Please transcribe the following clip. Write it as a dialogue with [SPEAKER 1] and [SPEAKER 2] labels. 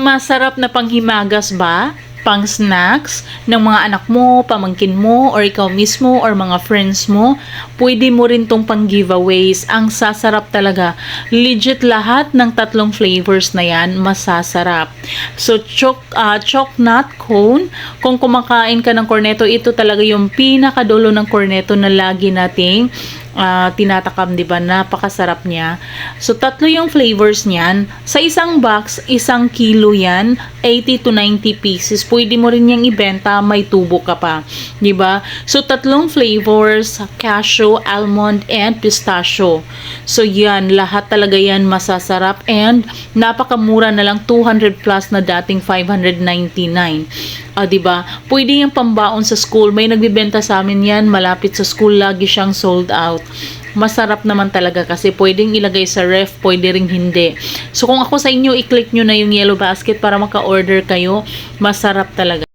[SPEAKER 1] masarap na panghimagas ba? Pang snacks ng mga anak mo, pamangkin mo, or ikaw mismo, or mga friends mo. Pwede mo rin tong pang giveaways. Ang sasarap talaga. Legit lahat ng tatlong flavors na yan, masasarap. So, chocolate cone. Kung kumakain ka ng cornetto, ito talaga yung pinakadulo ng cornetto na lagi nating tinatakam, di ba? Napakasarap niya. So, tatlo yung flavors niyan. Sa isang box, 1 kilo yan. 80 to 90 pieces. Pwede mo rin yang ibenta, may tubo ka pa. Di ba? So, tatlong flavors, cashew, almond, and pistachio. So, yan. Lahat talaga yan masasarap. And, napakamura na lang. 200 plus na dating 599. Diba? Pwede yung pambaon sa school. May nagbibenta sa amin yan. Malapit sa school. Lagi siyang sold out. Masarap naman talaga kasi pwedeng ilagay sa ref, pwede ring hindi. So kung ako sa inyo, i-click nyo na yung yellow basket para maka-order kayo. Masarap talaga.